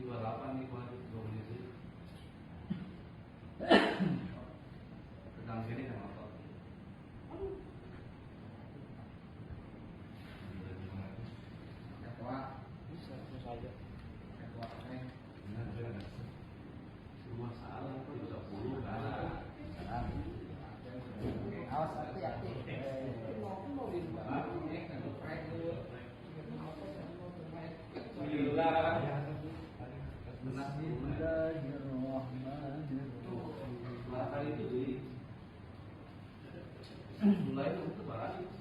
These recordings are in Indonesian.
28 nih kemarin kondisi. Tentang sini kan apa? Ketua bisa saja. Ketua ini. Semua salah, 30 kan. Awas hati-hati. Mulai itu barang itu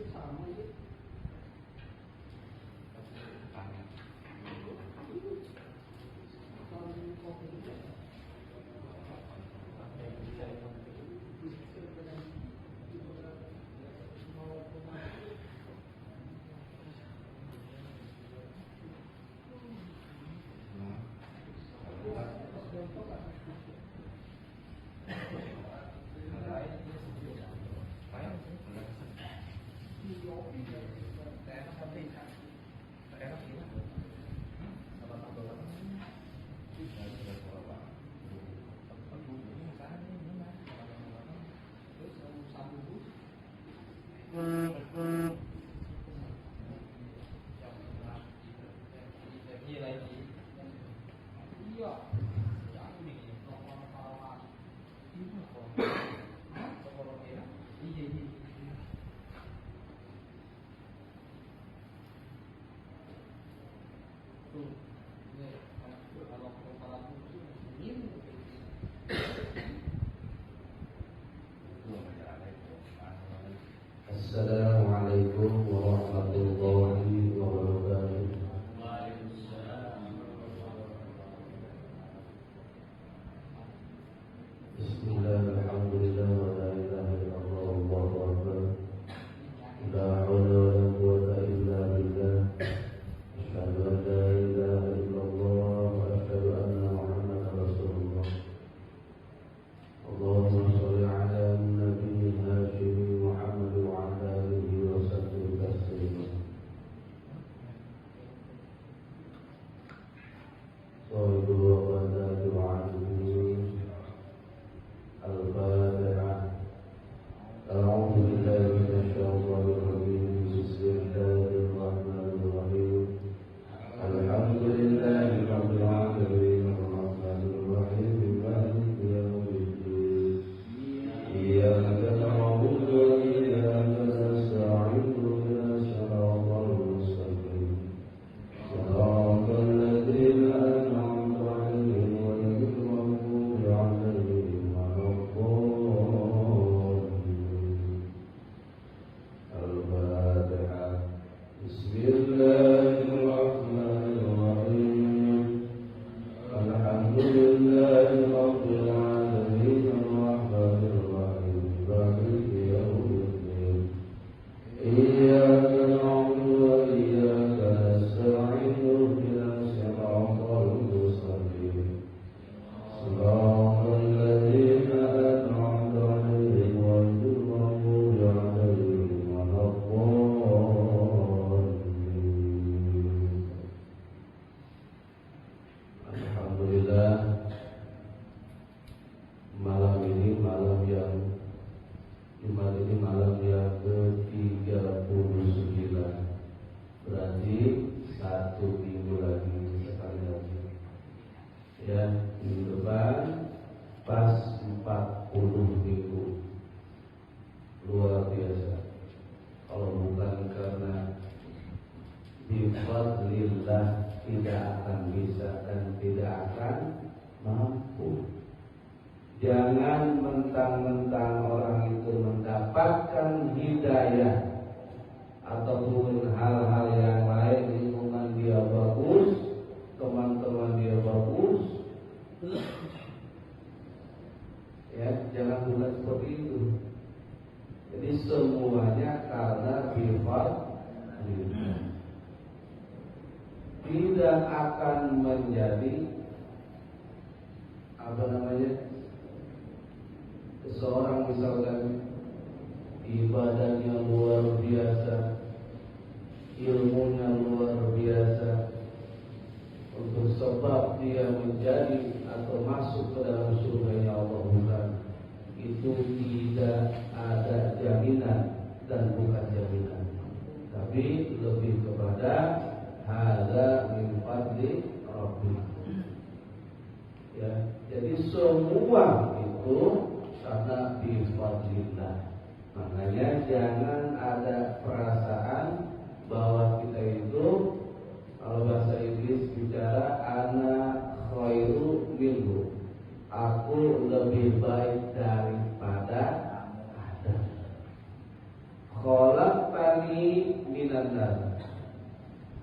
sama ya. Assalamualaikum warahmatullahi wabarakatuh. Bismillah, alhamdulillah, wa la ilaha illallah, wallahu akbar. La haula wa la quwwata illa billah. Asyhadu an la ilaha illallah wa asyhadu anna Muhammadan rasulullah. Allahumma shalli ala nabiyyina Hashim Muhammad wa ala alihi wa sahbihi taslima. Sallallahu alaihi wa sallam. Al-Fatihah. A'udzu billahi minasyaitonir rajim. Bismillahirrahmanirrahim. Alhamdulillahi rabbil alamin. Arrahmanir rahim. Maliki yaumiddin. Iyyaka na'budu wa iyyaka nasta'in. Ihdinas siratal mustaqim. Siratal ladzina an'amta 'alaihim ghairil maghdubi 'alaihim waladdallin. Al-Fatihah. Bismillahirrahmanirrahim. Alhamdulillahi rabbil alamin. Arrahmanir rahim. Maliki yaumiddin. Iyyaka na'budu wa iyyaka nasta'in. Ihdinas siratal mustaqim. Siratal ladzina an'amta 'alaihim ghairil maghdubi 'alaihim waladdallin. Alhamdulillah, malam ini malam yang Jumat ini malam yang ke-39. Berarti satu minggu lagi, sekali lagi. Ya, minggu depan pas 40 minggu. Luar biasa. Kalau bukan karena bifadlillah tidak akan bisa dan tidak akan mampu. Jangan mentang-mentang orang itu mendapatkan hidayah ataupun hal-hal yang lain, lingkungan dia bagus, teman-teman dia bagus, ya jangan bukan seperti itu. Jadi semuanya karena bifadlillah. Tidak akan menjadi seseorang misalkan ibadahnya luar biasa, ilmu tapi lebih kepada hadza min fadli rabbi. Ya, jadi semua itu karena bi fadlillah. Makanya jangan ada perasaan bahwa kita itu, kalau bahasa Inggris bicara ana khairu minhu, aku lebih baik daripada Adam. Khalaqtani minan nar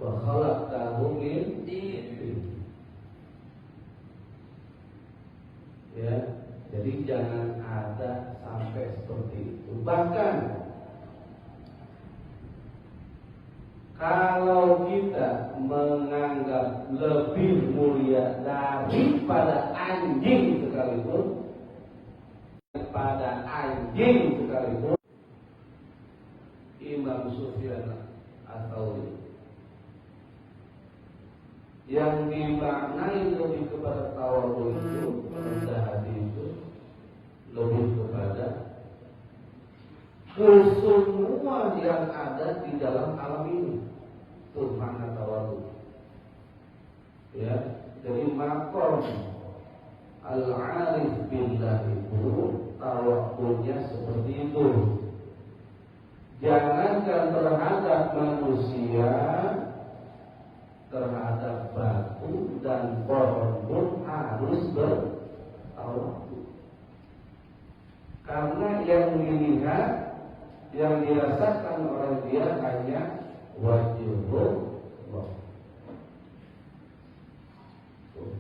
wa khalaqtahu min tin. Ya, jadi jangan ada sampai seperti itu. Bahkan kalau kita menganggap lebih mulia daripada anjing sekalipun, Imam Sufyan Ats-Tsauri yang dimaknai lebih kepada tawadhu itu, rendah hati itu, lebih kepada semua yang ada di dalam alam ini. Itu makna tawadhu. Ya, jadi makom al-arif billah itu tawadhunya seperti itu. Jangankan terhadap manusia, terhadap batu dan pohon pun harus bertawadhu. Karena yang dilihat, yang dirasakan oleh dia hanya wajhullah.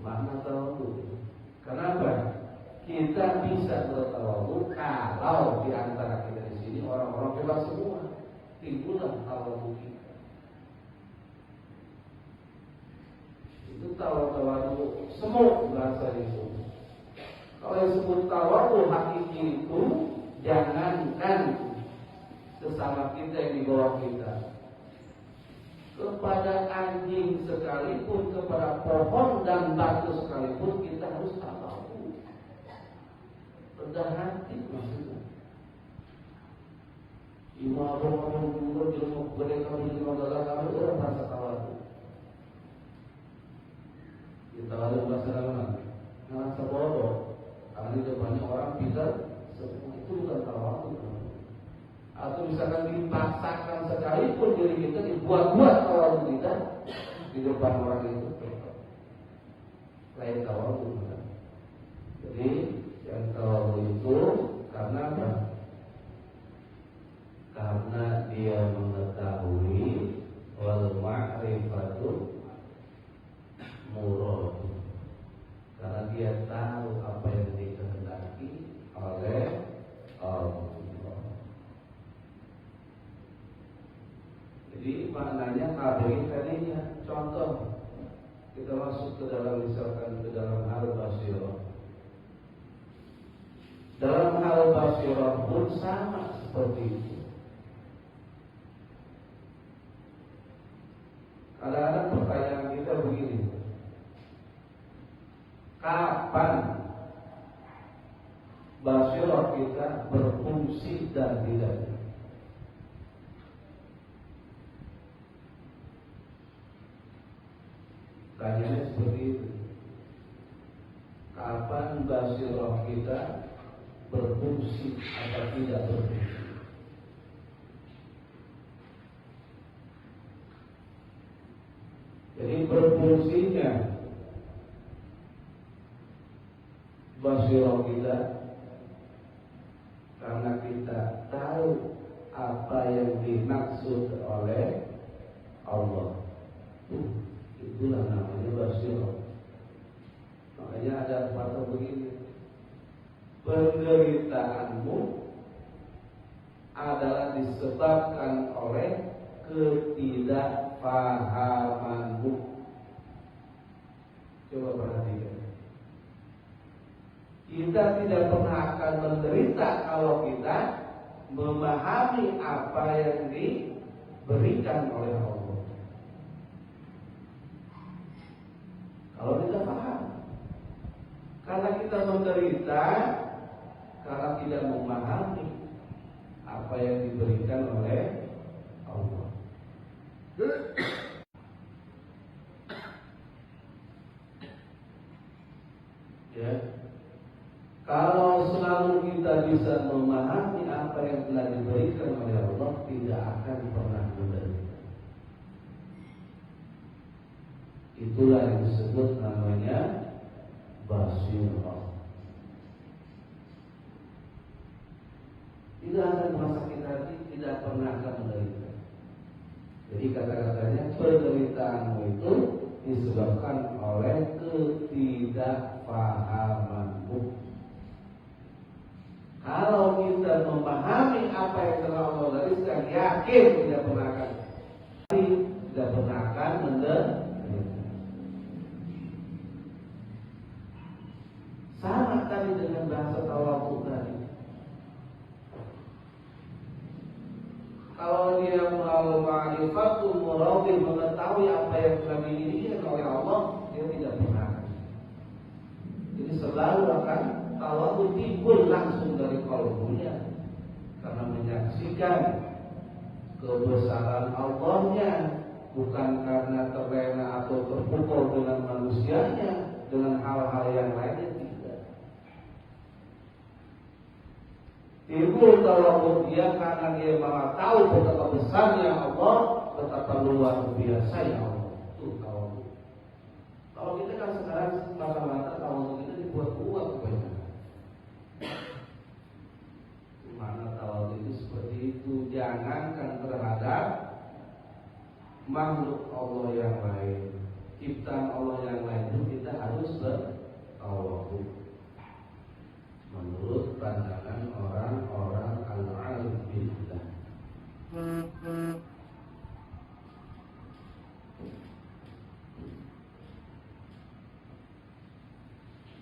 Makna tawadhu. Kenapa? Kita bisa bertawadhu kalau di antara kita di sini orang-orang hebat semua. Timbullah tawadhu kita. Itu tawadhu semua bahasa itu. Kalau disebut tawadhu hakiki itu, jangankan sesama kita yang di bawah kita, kepada anjing sekalipun, kepada pohon dan batu sekalipun, kita harus tawadhu. Rendah hati maksudnya. Imam juga ilmu mereka ilmu adalah kami orang bahasa tawadhu. Kita ada bahasa mana? Ngerasa bodoh. Karena di depannya orang pintar, semua itu bukan tawadhu. Atau misalkan dipaksakan sekalipun diri kita dibuat-buat tawadhu kita di depan orang itu, lain tawadhu. Jadi yang tawadhu itu karena apa? Karena dia mengetahui wal ma'rifatu murad. Karena dia tahu apa yang dikehendaki oleh Allah. Jadi maknanya kabeh tadinya. Contoh, kita masuk ke dalam, misalkan ke dalam hal basyirah. Dalam hal basyirah pun sama seperti itu. Kadang-kadang pertanyaan kita begini, kapan basyirah kita berfungsi dan tidak? Tanyanya seperti itu. Kapan basyirah kita berfungsi atau tidak berfungsi? Jadi berfungsinya basyirah kita karena kita tahu apa yang dimaksud oleh Allah. Itulah namanya basyirah. Makanya ada kata begini, penderitaanmu adalah disebabkan oleh ketidakfahamanmu. Coba perhatikan. Kita tidak pernah akan menderita kalau kita memahami apa yang diberikan oleh Allah. Kalau kita paham, karena kita menderita karena tidak memahami apa yang diberikan oleh Allah. Ya, kalau selalu kita bisa memahami apa yang telah diberikan oleh Allah, tidak akan pernah menderita. Itulah yang disebut namanya basirah. Tidak akan merasa sakit hati, tidak pernah akan menderita. Jadi kata-katanya, penderitaanmu itu disebabkan oleh ketidakpahamanmu. Kalau kita memahami apa yang telah Allah gariskan, yakin tidak pernah akan menderita. Sama tadi dengan bahasa tawadhu tadi. Kalau dia melalui ma'rifatul muradhi, mengetahui apa yang telah dimiliki oleh Allah, dia tidak pernah. Jadi selalu akan tawadhu timbul langsung dari qalbunya, karena menyaksikan kebesaran Allahnya, bukan karena terlena atau terpukul dengan manusianya, dengan hal-hal yang lainnya. Timbul tawadhu dia karena dia malah tahu betapa besarnya Allah, betapa luar biasanya Allah. Itu tawadhu. Kalau kita kan sekarang mata-mata tawadhu kita dibuat-buat kebanyakan. Mana tawadhu itu seperti itu, jangankan terhadap makhluk Allah yang lain, ciptaan Allah yang lain itu kita harus bertawadhu. Menurut pandangan orang-orang al-alim billah.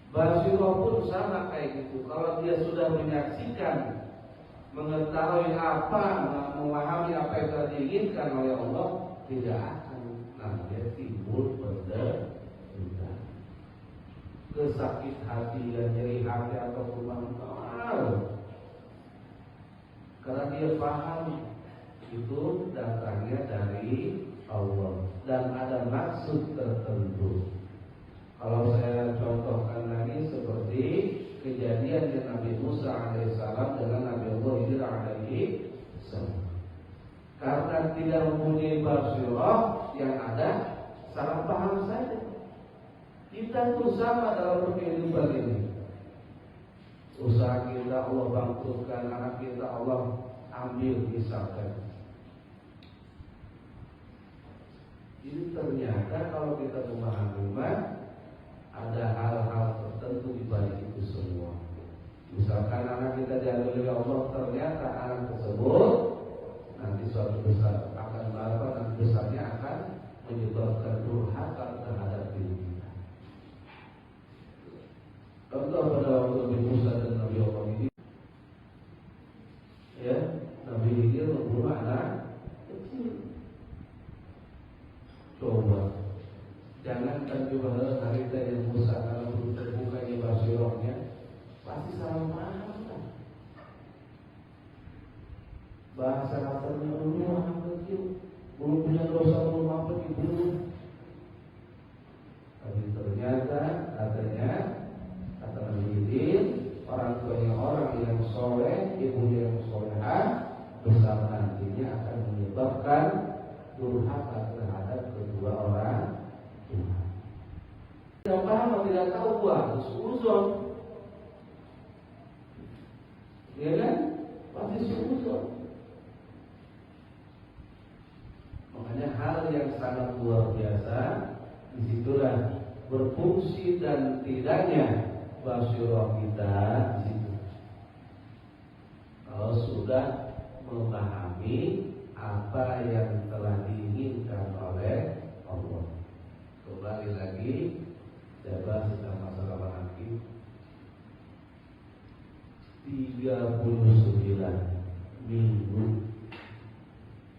Basirah pun sama kayak gitu. Kalau dia sudah menyaksikan, mengetahui apa, memahami apa yang telah diinginkan oleh Allah, tidak akan nanti timbul penderita, kesakit hati dan nyeri hati atau kemana-mana, karena dia paham itu datangnya dari Allah dan ada maksud tertentu. Kalau saya contohkan lagi seperti kejadian Nabi Musa alaihissalam dengan Nabi Allah Khidir alaihissalam, karena tidak mempunyai basirah, yang ada salah paham saja. Kita itu sama dalam kehidupan ini. Usaha kita Allah bangkrutkan, anak kita Allah ambil misalkan. Ini ternyata kalau kita memahami ada hal-hal tertentu di balik itu semua. Misalkan anak kita diambil oleh Allah, ternyata anak tersebut nanti suatu besar akan nanti besarnya akan menyebabkan durhaka terhadap diri kita. Contoh pada waktu Nabi Musa dan Nabi Allah ini, ya, Nabi Khidir membunuh anak kecil. Coba, jangankan juga hari yang Musa kalau belum terbukanya basirahnya, pasti salah paham kan? Bahasa kasarnya membunuh anak kecil, belum punya dosa, belum apa dibunuh. Tapi ternyata katanya, kata Nabi Khidir, orang tuanya orang yang soleh, ibunya yang solehah, besar nantinya akan menyebabkan durhaka terhadap kedua orang tua. Tidak paham atau tidak tahu, harus uzon, ya kan? Pasti uzon. Makanya hal yang sangat luar biasa, disitulah berfungsi dan tidaknya basirah kita di situ. Kalau sudah memahami apa yang telah diinginkan oleh Allah. Kembali lagi, saya bahas tentang masalah lagi. 39 minggu,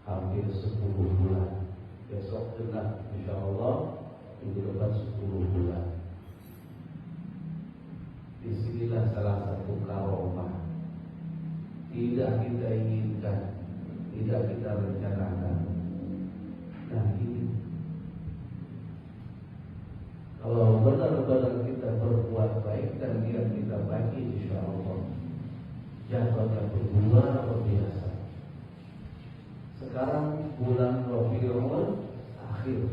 hampir 10 bulan. Besok genap insya Allah, minggu depan 10 bulan. Disinilah salah satu karomah, tidak kita inginkan, tidak kita rencanakan, jadwalnya berbulan luar biasa. Sekarang bulan Rabiul Akhir.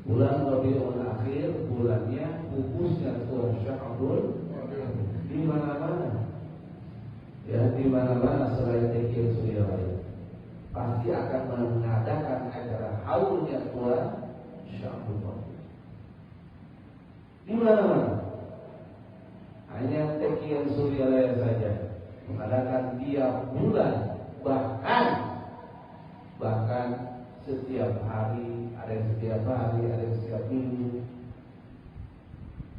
Bulan Rabiul Akhir, bulannya pupusnya Tuhan Sya'bul di mana-mana. Ya, di mana-mana selain Dekil Surabaya pasti akan mengadakan acara haulnya Tuhan Sya'bul. Di mana-mana. Hanya Dekil Surabaya saja mengadakan tiap bulan, bahkan setiap hari, ada yang setiap hari, ada yang setiap minggu.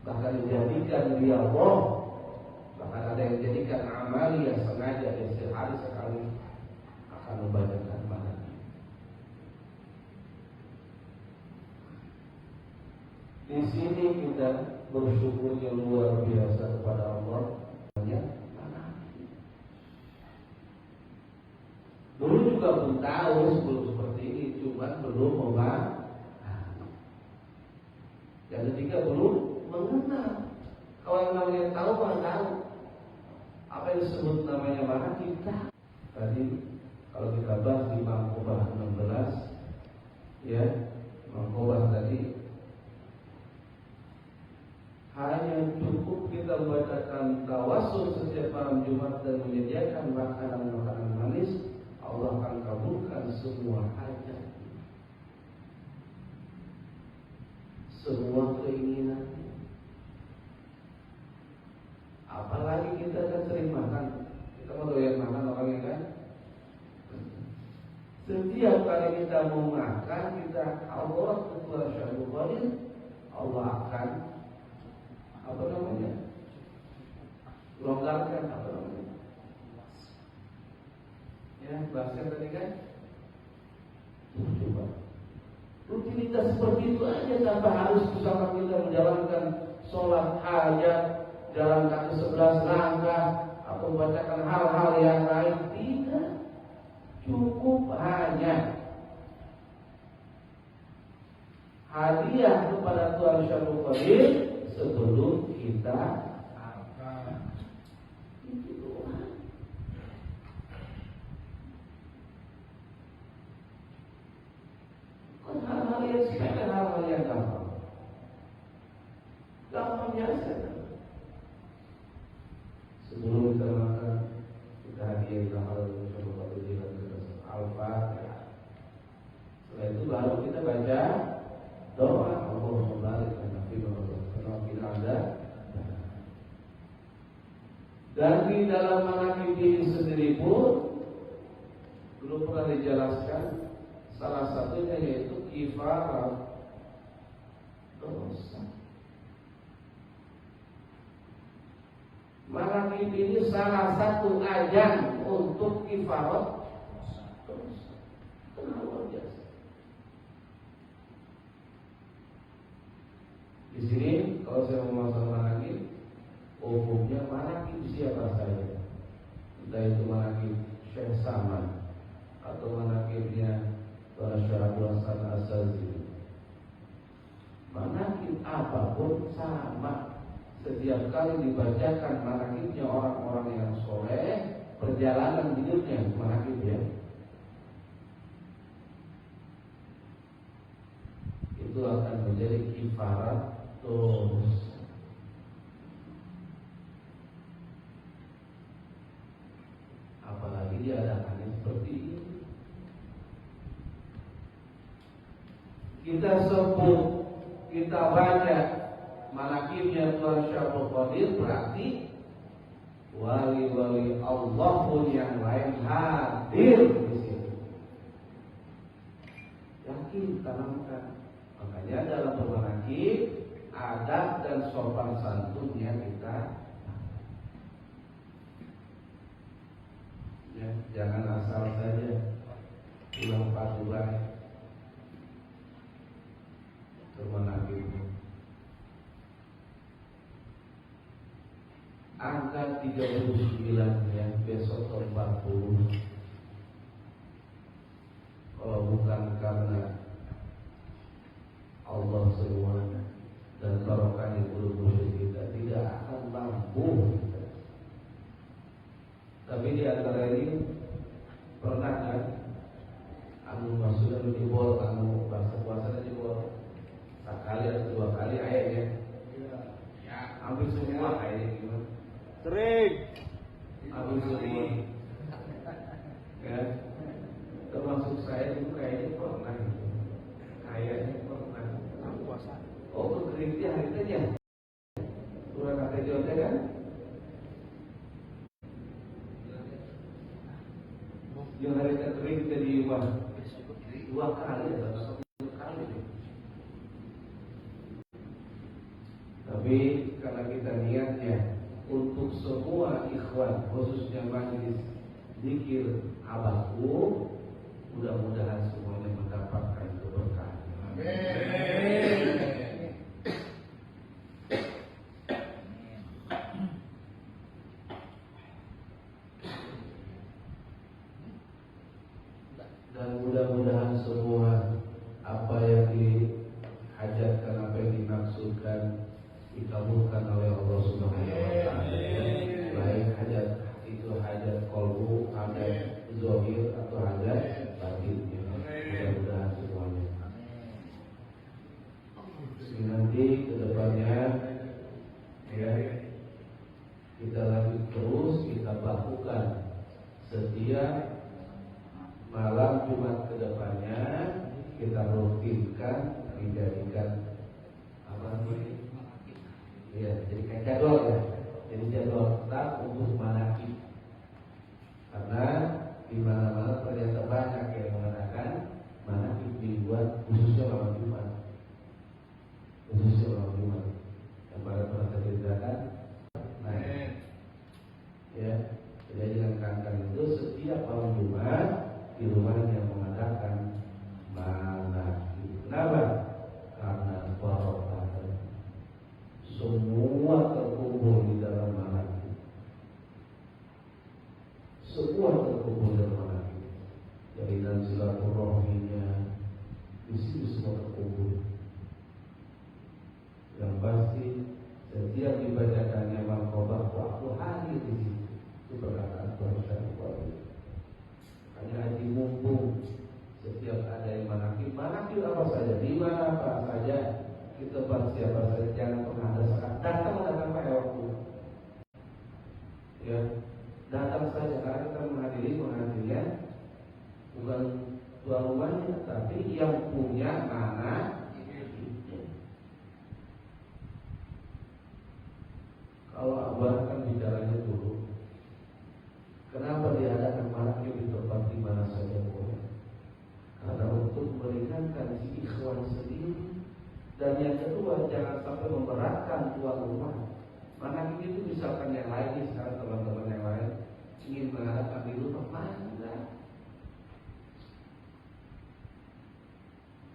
Bahkan dijadikan riyadhah, bahkan ada yang dijadikan amalia sengaja di sehari sekali akan membacakan manaqib. Di sini kita bersyukurnya luar biasa kepada Allah. Dulu juga pun tahu sebelum seperti ini, cuma belum memahami. Yang ketiga belum mengenal. Kalau yang namanya tahu mah tahu. Apa yang disebut namanya mana kita. Tadi kalau kita bahas di Mangkobah 16, ya Mangkobah tadi hanya cukup kita membacakan tawassul setiap malam Jumat dan menyediakan makanan-makanan manis. Allah akan kabulkan semua hajat, semua keinginan. Apalagi kita kan sering makan, kita mau doyan makan orangnya kan. Setiap kali kita mau makan, kita Allah ketua Syaikhul Qadir, Allah akan apa namanya? Longgarkan apa namanya? Ya, bahasa tadi kan. Coba. Rutinitas seperti itu aja tanpa harus bersama kita menjalankan sholat hajat, jalan kaki 11 langkah atau membacakan hal-hal yang lain. Tidak. Cukup hanya hadiah kepada Tuhan Syaikhul Qadir sebelum kita itu doang. Hal-hal yang sepele, hal-hal yang gampang biasa. Sebelum kita makan, kita hadiah hal coba tujuan Al-Fatihah. Setelah itu baru kita baca doa Allahumma barik lana fi ma razaqtana. Dan di dalam manaqib ini sendiri pun belum pernah dijelaskan. Salah satunya yaitu kifarat dosa. Manaqib ini salah satu ajang untuk kifarat dosa. Luar biasa. Di sini kalau saya mau masuk manaqib, umumnya manaqib siapa saja, entah itu manaqib Syekh Saman atau manaqibnya para Syarabul Hasan As-Sazili. Manaqib apapun sama. Setiap kali dibacakan manaqibnya orang-orang yang soleh, perjalanan hidupnya manaqib ya, itu akan menjadi kifarat dosa. Apalagi diadakannya seperti ini. Kita sebut, kita baca manaqibnya Tuhan Syaikhul Qadir, berarti wali-wali Allah pun yang lain hadir di sini. Yakin, tanamkan. Makanya dalam bermanaqib adab dan sopan santunnya kita ya, jangan asal saja pulang paduan bermanaqib. Angka 39 ya, besok ke 40. Kalau bukan karena Allah semuanya dan barokahnya guru-guru kita, tidak akan mampu kita. Tapi di saya dulu kayaknya pernah gitu. Kayaknya pernah. Puasa. Oh, itu kerinti hari itu ya. Kurang kata jawabnya kan? Yang hari itu kering tadi dua kali atau satu kali. Tapi karena kita niatnya untuk semua ikhwan, khususnya majelis zikir abahku, mudah-mudahan semuanya mendapatkan keberkahan. Amin. Dan mudah-mudahan semua apa yang dihajatkan, apa yang dimaksudkan dikabulkan oleh Allah Subhanahu wa taala. Baik hajat itu hajat qalbu, hajat zahir atau hajat batin. Mudah-mudahan semuanya. Nanti kedepannya ya kita lanjut terus, kita lakukan setiap malam Jumat kedepannya kita rutinkan dijadikan apa namanya? Ya, jadi kayak jadwal ya. Jadi jadwal tetap untuk manakib. Karena di mana-mana ternyata banyak yang mengatakan manakib dibuat khususnya malam Jumat. Khususnya malam Jumat. Yang pernah saya ceritakan. Nah, ya, jadi dengan kankan itu setiap malam Jumat di rumahnya mengadakan manakib. Kenapa? Karena barokah. Semua terkumpul di dalam manakib. Semua terkumpul di dalam manakib. Jalinan silaturahminya di situ semua terkumpul. Yang pasti setiap dibacakannya maqobah waktu hadir di situ. Itu perkataan Tuhan. Hanya haji mumpung setiap ada yang manakib apa saja, di mana apa saja, kita siapa saja, jangan pernah ada saat datang pada waktu. Ya, datang saja karena kita menghadirinya bukan tuan rumahnya, tapi yang punya mana. Kalau abah kan bicaranya dulu, kenapa diadakan manakib di tempat di mana saja boleh? Karena untuk meringankan si ikhwan sendiri, dan yang kedua jangan sampai memberatkan tuan rumah. Manakib itu misalkan yang lain, sekarang teman-teman yang lain ingin mengadakan di rumah, mana?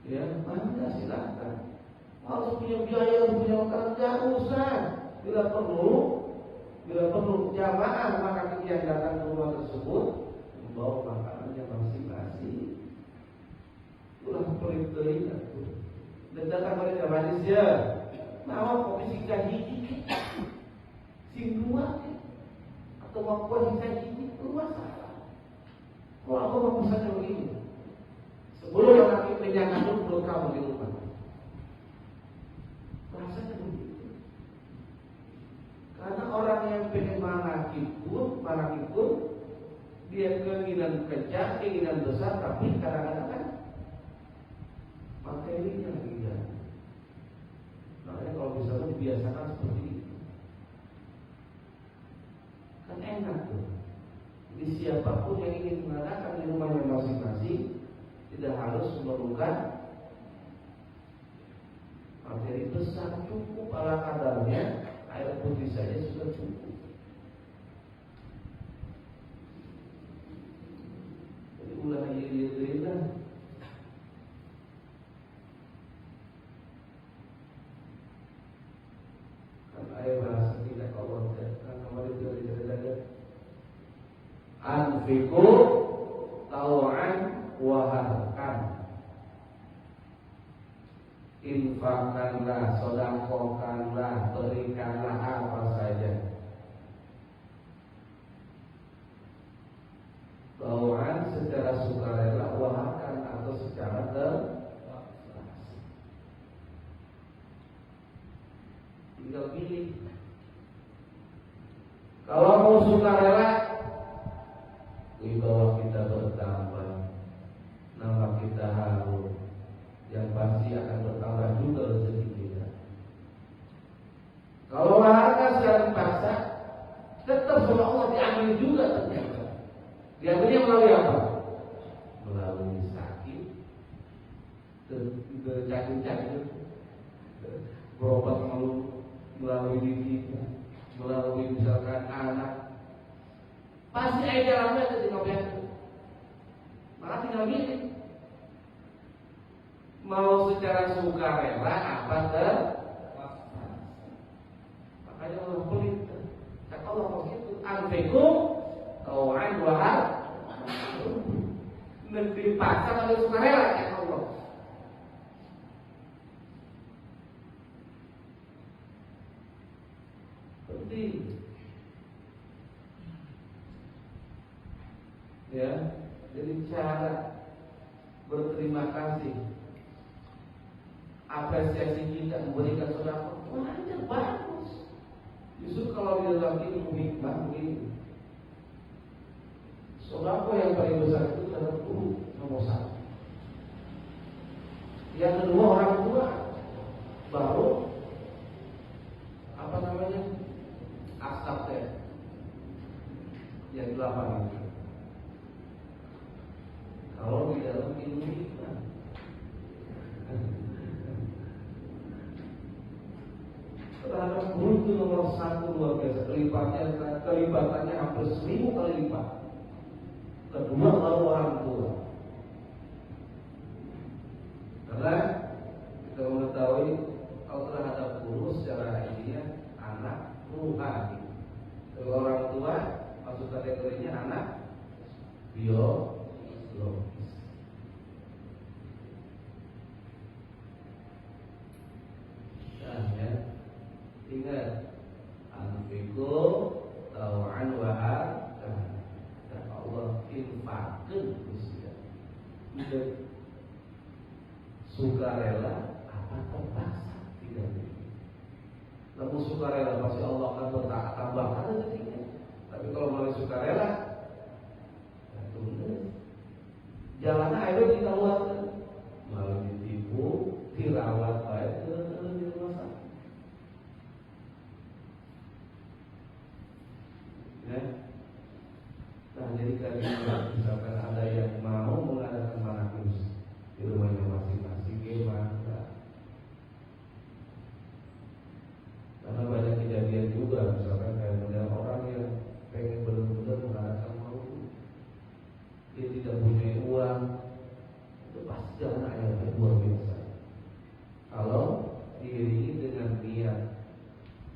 Ya, mana silakan. Harus punya biaya, punya makan, tidak usah. Bila perlu jamaah maka yang datang ke rumah tersebut membawa makanannya masing-masing. Itulah perintah itu. Dan datang pada majelis ya, mau kopi singkat hiji, sing dua, atau mau kopi singkat hiji, keluar salah. Kalau aku mau pesan begini, sebelum laki menyangat dulu kamu di rumah. Rasanya begitu. Karena orang yang pengen manakib pun dia keinginan kejar, keinginan besar, tapi kadang-kadang kan materinya tidak. Makanya kalau misalnya dibiasakan seperti itu, kan enak tuh. Jadi siapapun yang ingin mengadakan di rumahnya masing-masing tidak harus memerlukan materi besar, cukup ala kadarnya. Air putih saja sudah cukup. Jadi ulah iya kan air bahasa tidak Allah kan kemarin juga diceritakan. Anfiku tau'an waharkan. Infakkanlah, sodakokanlah, berikanlah apa saja. Tau'an secara sukarela, waharkan atau secara terpaksa. Tinggal pilih. Kalau mau sukarela, wibawa kita bertambah, nama melalui apa? Melalui sakit, terjatuh-jatuh, berobat melalui diri, melalui misalkan anak. Pasti ada jalannya ketika begitu. Maka tinggal pilih. Mau secara sukarela apa terpaksa. Makanya Allah pelit. Kata Allah begitu. Anfiqu tau'an wa hal. Dipaksa pada sukarela kata Allah. Penting. Ya, jadi cara berterima kasih, apresiasi kita memberikan sedekah, wajar, bagus. Justru kalau di dalam ilmu hikmah begini, sedekah yang paling besar itu adalah guru nomor satu. Yang kedua orang tua, baru apa namanya asapnya yang 8 itu. Kalau di dalam ilmu hikmah, terhadap guru itu nomor satu luar biasa, kelipatannya hampir 1000 kali lipat. Kedua baru orang tua, karena kita mengetahui kalau terhadap guru secara ilmiah anak ruhani. Kalau orang tua masuk kategorinya anak biologis. Ya, ingat anfiqu tau'an wa harkan. Kata Allah infaqkeun usia. Tidak sukarela apa terpaksa tidak. Namun sukarela pasti Allah akan tambahkan rezekinya. Tapi kalau melalui sukarela, ya tunggu. Jalan aja kita luarkan melalui ditipu, dirawat baik, di rumah sakit. Ya. Nah, jadi kalau misalkan ada yang mau mengadakan manakib di rumahnya masing-masing, gimana? Karena banyak kejadian juga, misalkan kayak model orang yang pengen benar-benar mengadakan maulid, dia tidak punya uang, itu pasti jalan ayatnya luar biasa. Kalau diiringi dengan niat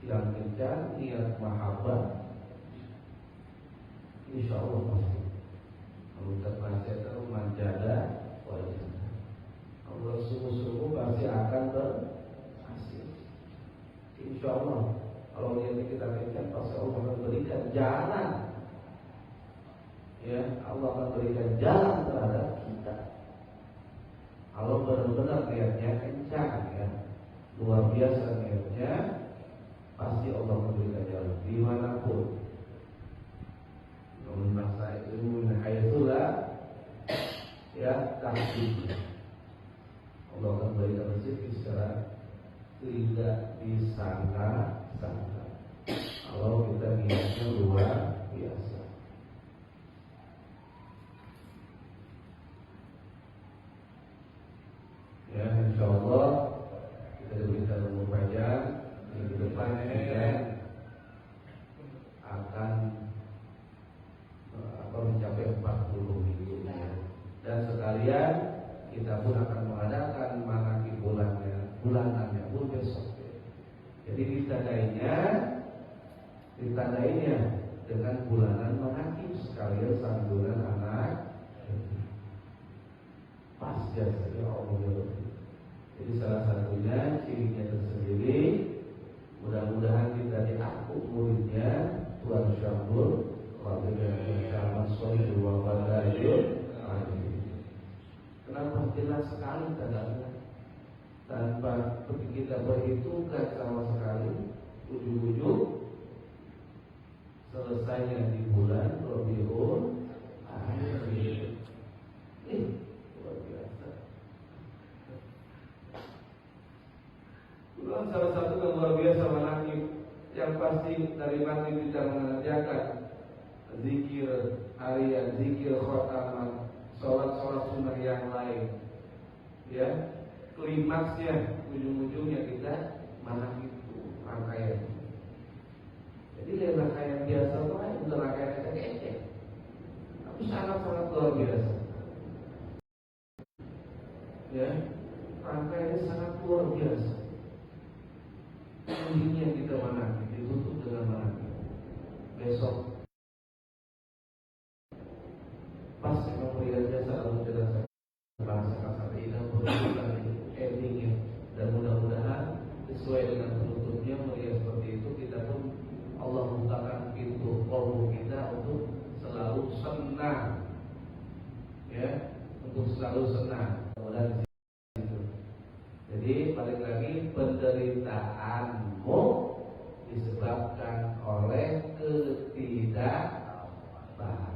yang kencang, niat mahabbah, insya Allah pasti. Kalau terpaksa menjaga wajah, Allah sungguh-sungguh pasti akan berhasil. Insya Allah. Kalau niatnya kita kencang, pasti Allah akan berikan jalan. Ya, Allah akan berikan jalan terhadap kita. Kalau benar-benar niatnya kencang, ya, luar biasa niatnya, pasti Allah akan berikan jalan dimanapun. Namun masa ilmu haitsulah, ya, tahqiq. Allah akan berikan rezeki secara tidak disangka-sangka. Kalau kita niatnya luar biasa. Ya, insya Allah kita diberikan umur panjang, di depan kita akan mencapai 40 minggu. Dan sekalian kita pun akan mengadakan manakib bulanannya pun besok. Jadi ditandainya dengan bulanan manakib sekalian santunan anak. Pas jasanya Allah. Jadi salah satunya cirinya tersendiri. Mudah-mudahan kita diangkut muridnya Tuan Syamsul Fadilatul Syamsul Sohibul Wafadayul. Kenapa jelas sekali tandanya, tanpa kita perhitungkan sama sekali, ujung-ujung selesainya di bulan Rabiul Akhir. Luar biasa. Bulan salah satu yang luar biasa manakib yang pasti dari manakib kita mengerjakan zikir harian, zikir, khotaman, sholat sunnah yang lain, ya, klimaksnya, ujung-ujungnya kita mana itu rangkaian. Jadi rangkaian biasa lain, bukan rangkaian ecek-ecek, tapi sangat-sangat luar biasa. Ya, rangkaiannya sangat luar biasa. Intinya kita mana ditutup dengan mana. Besok pas memang melihatnya selalu jelaskan bahasa sampai ini berbulan endingnya, dan mudah-mudahan sesuai dengan penutupnya melihat seperti itu, kita pun Allah bukakan pintu qalbu kita untuk selalu senang, ya, untuk selalu senang. Mudah-mudahan itu. Jadi balik lagi, penderitaanmu disebabkan oleh ketidakbahagiaan.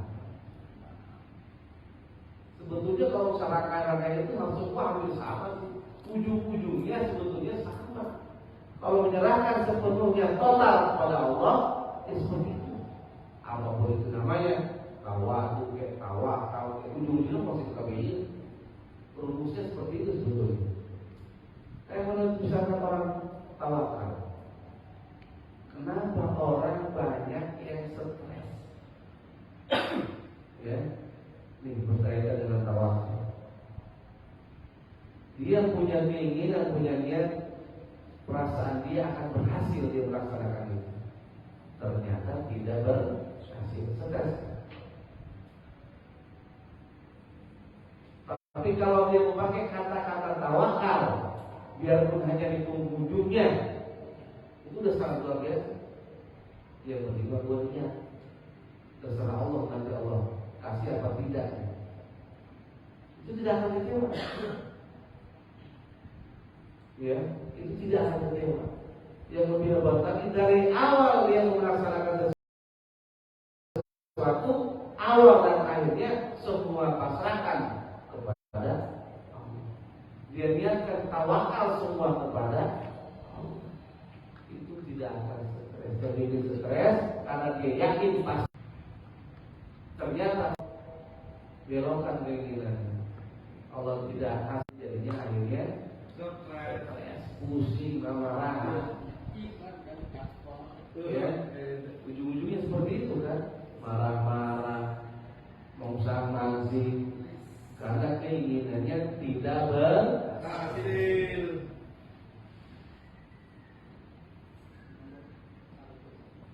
Sebetulnya kalau rangkaian itu harus semua hampir sama sih. Ujung-ujungnya sebetulnya sama. Kalau menyerahkan sepenuhnya total kepada Allah, ya seperti itu. Apapun itu namanya, tawadu, ujung-ujungnya masih kebaikan. Rumusnya seperti itu sebetulnya. Kayak menurut misalkan orang tawakal. Kenapa orang banyak yang stres? Ya, ini berkaitan dengan tawakal. Dia punya keinginan, punya niat, perasaan dia akan berhasil dia melaksanakan itu. Ternyata tidak berhasil, stres. Tapi kalau dia memakai kata-kata tawakal, biarpun hanya di ujungnya, itu udah sangat luar biasa. Yang penting buat niat. Terserah Allah, nanti Allah kasih apa tidak. Itu tidak akan kecewa. Ya, itu tidak akan kecewa. Yang lebih hebat lagi, dari awal dia melaksanakan sesuatu, awal dan akhirnya semua pasrahkan kepada Allah. Dia niatkan tawakal semua kepada Allah. Itu tidak akan stres. Jadi dia stres karena dia yakin pasti. Ternyata belokkan keinginannya. Allah tidak kasih, jadinya akhirnya stres, pusing, marah. Ya, ujung-ujungnya seperti itu kan, marah-marah, mengusang-mangsi, karena keinginannya tidak berhasil.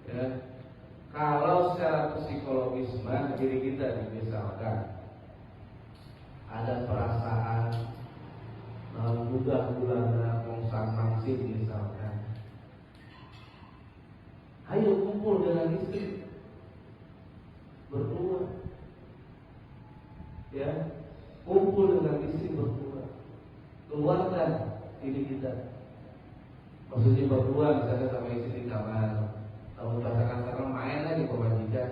Ya, kalau secara psikologis diri kita misalkan ada perasaan mudah-mudahan mengusang-mangsi misalkan, ayo kumpul dengan istri berdua, ya, kumpul dengan istri berdua, keluarkan diri kita. Maksudnya berdua, misalnya sama istri di kamar, kalau pasangan sekarang main lagi pemajikan,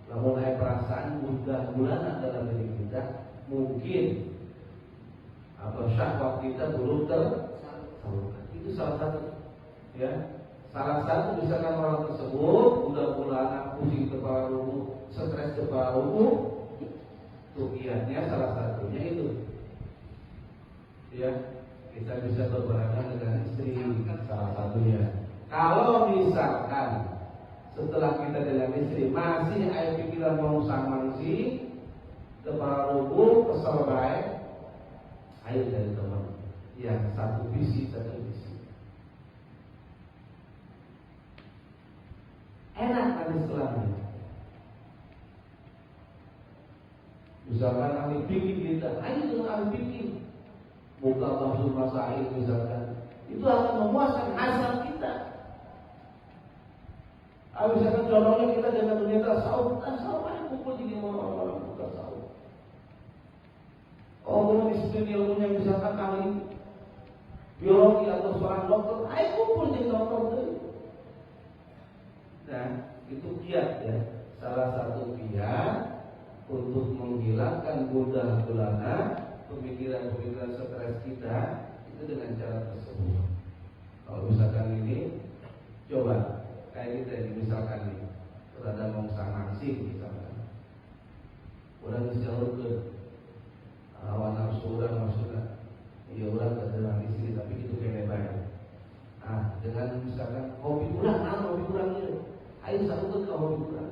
namun ada perasaan mudah-mudahan dalam diri kita, mungkin atau syahwat kita belum tersalurkan. Itu salah satu, ya. Salah satu misalkan orang tersebut mudah-mudahan pusing kepala lumpuh, stres kepala lumpuh, tukiannya salah satunya itu, ya, kita bisa berbarengan dengan istri, salah satunya. Kalau misalkan setelah kita dengan istri masih ada pikiran mengusang-mangsi, kepala lumpuh, kesel baik, ayo dari teman yang satu visi, satu visi. Enak nanti setelahnya. Misalkan ahli fikih kita, ayo dengan ahli fikih, buka bahsul masail misalkan, itu akan memuaskan hasrat kita. Misalkan contohnya kita dengan dunia tasawuf, ayo kumpul jadi orang-orang buka tasawuf. Belum disiplin ilmunya misalkan ahli biologi atau seorang dokter, ayo kumpul jadi dokter itu. Nah, itu kiat, ya, salah satu kiat untuk menghilangkan gundah-gulana pemikiran-pemikiran stres kita itu dengan cara tersebut. Kalau misalkan ini, coba kayak kita ini misalkan nih, terus ada mengusang-mangsi misalkan, disalurkeun. Hawa nafsu urang maksudna. Iya urang kedengeran istri tapi itu kene bae. Ah, dengan misalkan hobi urang, hobi urang ieu. Ayo salurkeun ka hobi urang.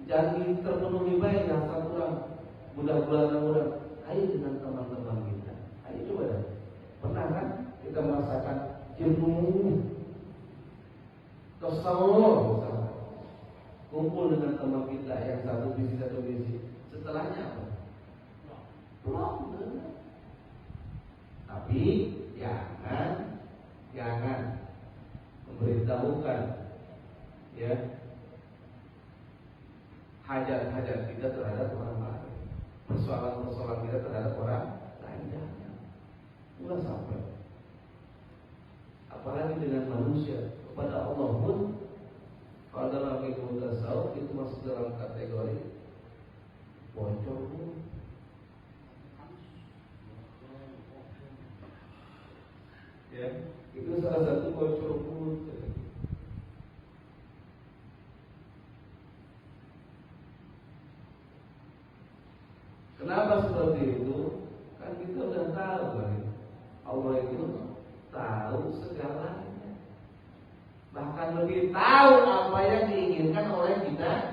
Jangan terpenuhi baik rasa urang, budak-budak urang. Ayo dengan teman-teman kita. Ayo coba dah. Pernah kan kita merasakan jenuh, kesal, misalnya. Kumpul dengan teman kita yang satu visi. Setelahnya apa? Pulang. Tapi jangan memberitahukan ya hajat-hajat kita terhadap orang lain, persoalan-persoalan kita terhadap orang lain. Jangan sampai. Apalagi dengan manusia, kepada Allah pun kalau dalam ilmu tasawuf itu masuk dalam kategori bocor pun. Ya, itu salah satu bocor pun. Kenapa seperti itu? Kan kita udah tahu kan, Allah itu tahu segalanya. Bahkan lebih tahu apa yang diinginkan oleh kita